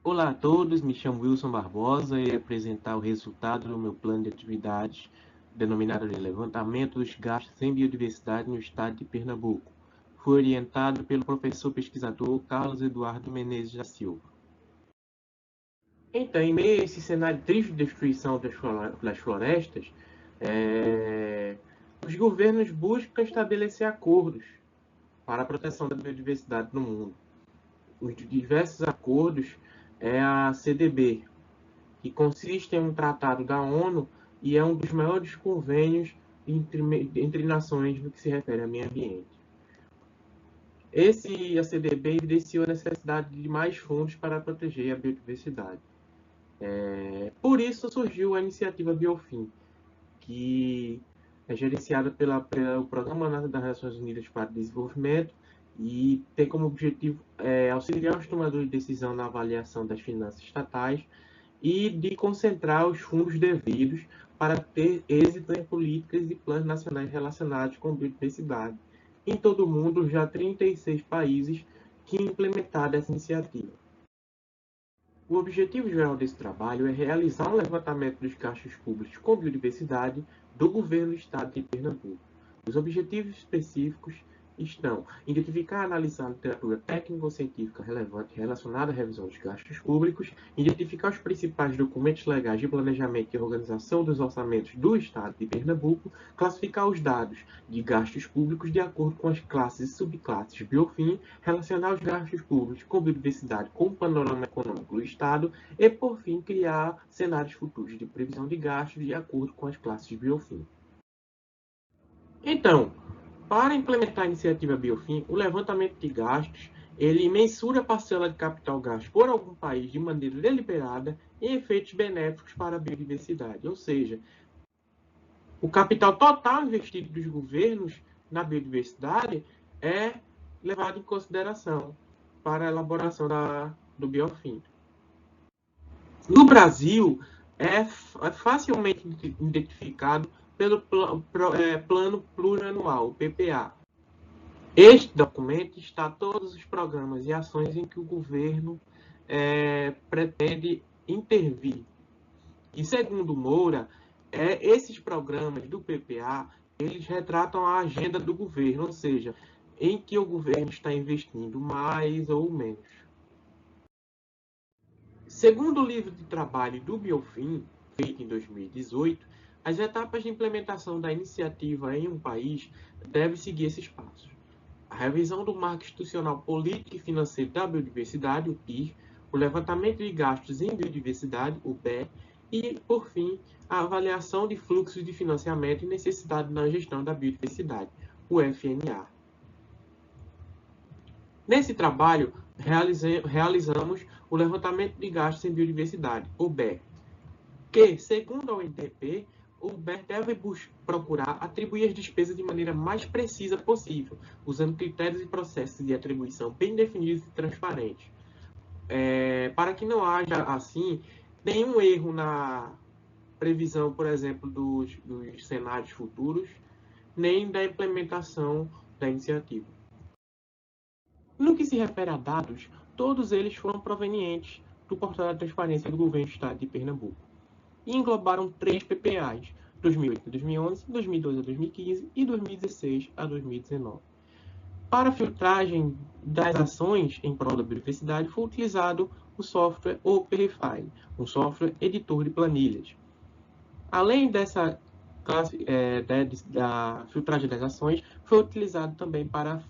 Olá a todos, me chamo Wilson Barbosa e irei apresentar o resultado do meu plano de atividades denominado de Levantamento dos Gastos em Biodiversidade no Estado de Pernambuco. Foi orientado pelo professor pesquisador Carlos Eduardo Menezes da Silva. Então, em meio a esse cenário triste de destruição das florestas, os governos buscam estabelecer acordos para a proteção da biodiversidade no mundo. Os diversos acordos é a CDB, que consiste em um tratado da ONU e é um dos maiores convênios entre nações no que se refere ao meio ambiente. A CDB evidenciou a necessidade de mais fundos para proteger a biodiversidade. Por isso surgiu a iniciativa Biofim, que é gerenciada pelo Programa das Nações Unidas para o Desenvolvimento e tem como objetivo auxiliar os tomadores de decisão na avaliação das finanças estatais e de concentrar os fundos devidos para ter êxito em políticas e planos nacionais relacionados com biodiversidade. Em todo o mundo, já 36 países que implementaram essa iniciativa. O objetivo geral desse trabalho é realizar um levantamento dos gastos públicos com biodiversidade do governo do estado de Pernambuco. Os objetivos específicos estão identificar e analisar a literatura técnico-científica relevante relacionada à revisão dos gastos públicos, identificar os principais documentos legais de planejamento e organização dos orçamentos do estado de Pernambuco, classificar os dados de gastos públicos de acordo com as classes e subclasses Biofim, relacionar os gastos públicos com biodiversidade com o panorama econômico do estado e, por fim, criar cenários futuros de previsão de gastos de acordo com as classes Biofim. Então, para implementar a iniciativa Biofim, o levantamento de gastos ele mensura a parcela de capital gasto por algum país de maneira deliberada em efeitos benéficos para a biodiversidade, ou seja, o capital total investido dos governos na biodiversidade é levado em consideração para a elaboração do Biofim. No Brasil, é facilmente identificado pelo Plano Plurianual, o PPA. Este documento está todos os programas e ações em que o governo pretende intervir. E segundo Moura, esses programas do PPA, eles retratam a agenda do governo, ou seja, em que o governo está investindo mais ou menos. Segundo o livro de trabalho do Biofim, feito em 2018, as etapas de implementação da iniciativa em um país devem seguir esses passos. A revisão do marco institucional político e financeiro da biodiversidade, o PIR, o levantamento de gastos em biodiversidade, o BE, e, por fim, a avaliação de fluxos de financiamento e necessidade na gestão da biodiversidade, o FNA. Nesse trabalho, realizamos o levantamento de gastos em biodiversidade, o BE, que, segundo a ONDP, o BER deve procurar atribuir as despesas de maneira mais precisa possível, usando critérios e processos de atribuição bem definidos e transparentes, para que não haja, assim, nenhum erro na previsão, por exemplo, dos cenários futuros, nem da implementação da iniciativa. No que se refere a dados, todos eles foram provenientes do Portal da Transparência do Governo do Estado de Pernambuco e englobaram 3 PPAs, 2008 a 2011, 2012 a 2015 e 2016 a 2019. Para a filtragem das ações em prol da biodiversidade, foi utilizado o software OpenRefine, um software editor de planilhas. Além da filtragem das ações, foi utilizado também para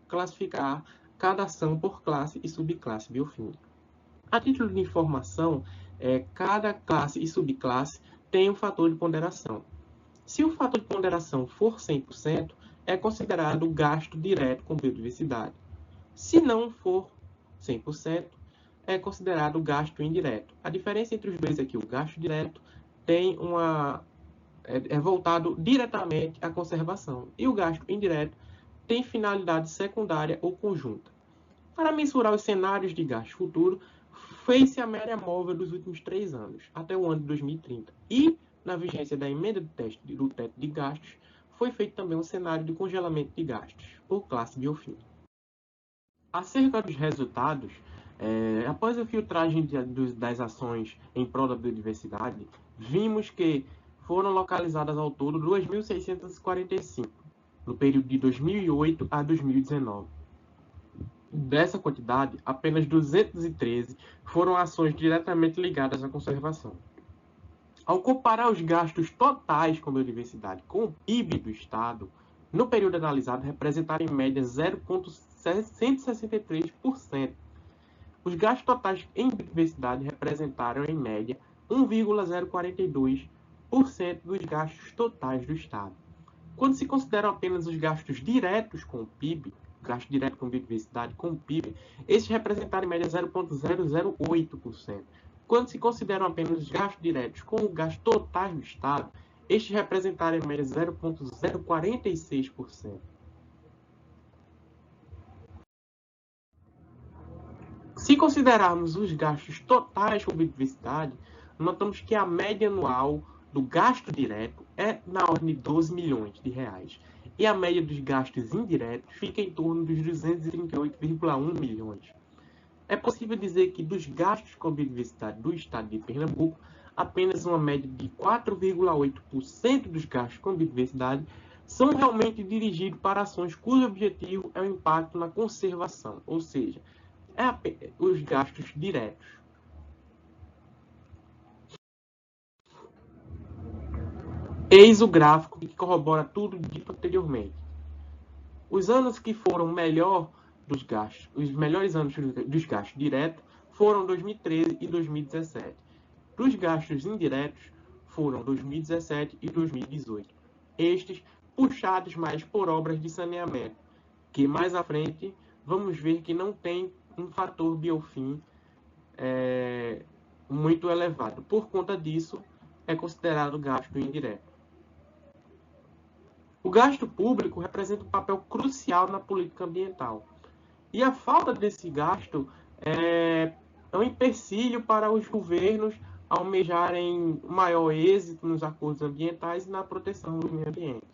classificar cada ação por classe e subclasse Biofim. A título de informação, cada classe e subclasse tem um fator de ponderação. Se o fator de ponderação for 100%, é considerado gasto direto com biodiversidade. Se não for 100%, é considerado gasto indireto. A diferença entre os dois é que o gasto direto tem é voltado diretamente à conservação e o gasto indireto tem finalidade secundária ou conjunta. Para mensurar os cenários de gasto futuro, fez-se a média móvel dos últimos 3 anos, até o ano de 2030. E, na vigência da emenda do teto de gastos, foi feito também um cenário de congelamento de gastos, por classe Biofim. Acerca dos resultados, Após a filtragem das ações em prol da biodiversidade, vimos que foram localizadas ao todo 2.645, no período de 2008 a 2019. Dessa quantidade, apenas 213 foram ações diretamente ligadas à conservação. Ao comparar os gastos totais com biodiversidade com o PIB do Estado, no período analisado representaram em média 0,163%. Os gastos totais em biodiversidade representaram em média 1,042% dos gastos totais do Estado. Quando se consideram apenas os gastos diretos com o PIB, gasto direto com biodiversidade com o PIB, esses representaram em média 0,008%. Quando se consideram apenas os gastos diretos com o gasto total do Estado, estes representaram em média 0,046%. Se considerarmos os gastos totais com biodiversidade, notamos que a média anual do gasto direto é na ordem de 12 milhões de reais. E a média dos gastos indiretos fica em torno dos 238,1 milhões. É possível dizer que dos gastos com biodiversidade do Estado de Pernambuco, apenas uma média de 4,8% dos gastos com biodiversidade são realmente dirigidos para ações cujo objetivo é o impacto na conservação, ou seja, os gastos diretos. Eis o gráfico que corrobora tudo dito anteriormente. Os anos que foram melhor dos gastos, os melhores anos dos gastos diretos foram 2013 e 2017. Dos gastos indiretos foram 2017 e 2018. Estes puxados mais por obras de saneamento, que mais à frente vamos ver que não tem um fator biofim muito elevado. Por conta disso, é considerado gasto indireto. O gasto público representa um papel crucial na política ambiental. E a falta desse gasto é um empecilho para os governos almejarem maior êxito nos acordos ambientais e na proteção do meio ambiente.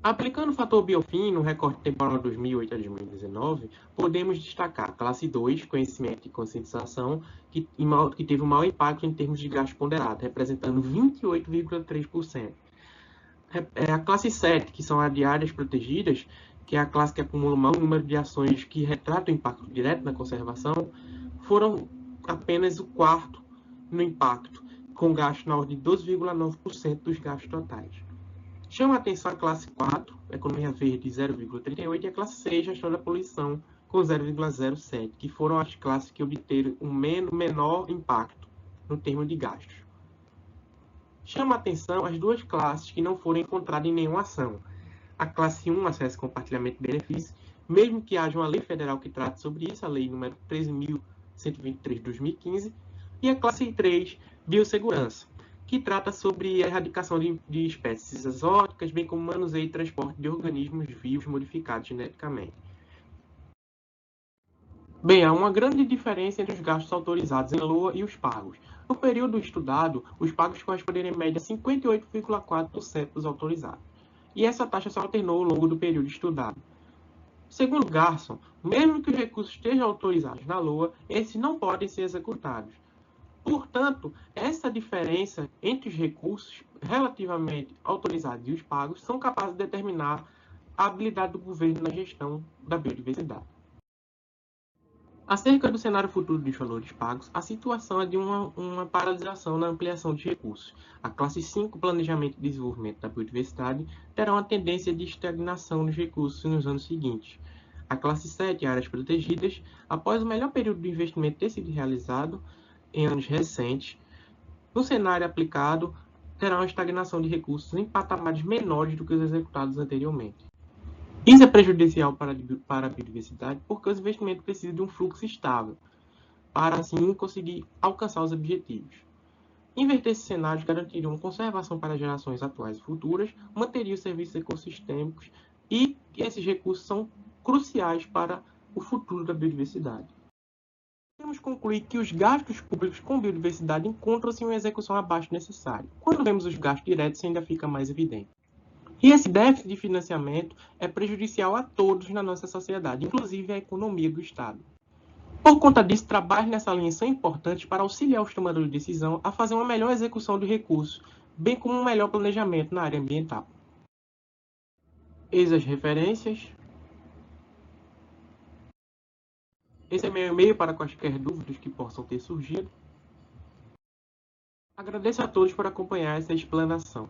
Aplicando o fator biofim no recorte temporal 2008 a 2019, podemos destacar a classe 2, conhecimento e conscientização, que teve um maior impacto em termos de gasto ponderado, representando 28,3%. A classe 7, que são as de áreas protegidas, que é a classe que acumula o maior número de ações que retratam o impacto direto na conservação, foram apenas o quarto no impacto, com gasto na ordem de 12,9% dos gastos totais. Chama a atenção a classe 4, economia verde, 0,38%, e a classe 6, gestão da poluição, com 0,07%, que foram as classes que obteram um menor impacto no termo de gastos. Chama a atenção as duas classes que não foram encontradas em nenhuma ação. A classe 1, acesso e compartilhamento de benefícios, mesmo que haja uma lei federal que trate sobre isso, a lei número 13.123 de 2015, e a classe 3, biossegurança, que trata sobre a erradicação de espécies exóticas, bem como manuseio e transporte de organismos vivos modificados geneticamente. Bem, há uma grande diferença entre os gastos autorizados em LOA e os pagos. No período estudado, os pagos corresponderam em média a 58,4% dos autorizados. E essa taxa se alternou ao longo do período estudado. Segundo Garson, mesmo que os recursos estejam autorizados na LOA, esses não podem ser executados. Portanto, essa diferença entre os recursos relativamente autorizados e os pagos são capazes de determinar a habilidade do governo na gestão da biodiversidade. Acerca do cenário futuro dos valores pagos, a situação é de uma paralisação na ampliação dos recursos. A classe 5, Planejamento e Desenvolvimento da Biodiversidade, terá uma tendência de estagnação dos recursos nos anos seguintes. A classe 7, Áreas Protegidas, após o melhor período de investimento ter sido realizado em anos recentes, no cenário aplicado, terá uma estagnação de recursos em patamares menores do que os executados anteriormente. Isso é prejudicial para a biodiversidade porque os investimentos precisam de um fluxo estável, para assim conseguir alcançar os objetivos. Inverter esses cenários garantiria uma conservação para gerações atuais e futuras, manteria os serviços ecossistêmicos e esses recursos são cruciais para o futuro da biodiversidade. Podemos concluir que os gastos públicos com biodiversidade encontram-se em uma execução abaixo do necessário. Quando vemos os gastos diretos, ainda fica mais evidente. E esse déficit de financiamento é prejudicial a todos na nossa sociedade, inclusive à economia do Estado. Por conta disso, trabalhos nessa linha são importantes para auxiliar os tomadores de decisão a fazer uma melhor execução dos recursos, bem como um melhor planejamento na área ambiental. Eis as referências. Esse é meu e-mail para quaisquer dúvidas que possam ter surgido. Agradeço a todos por acompanhar essa explanação.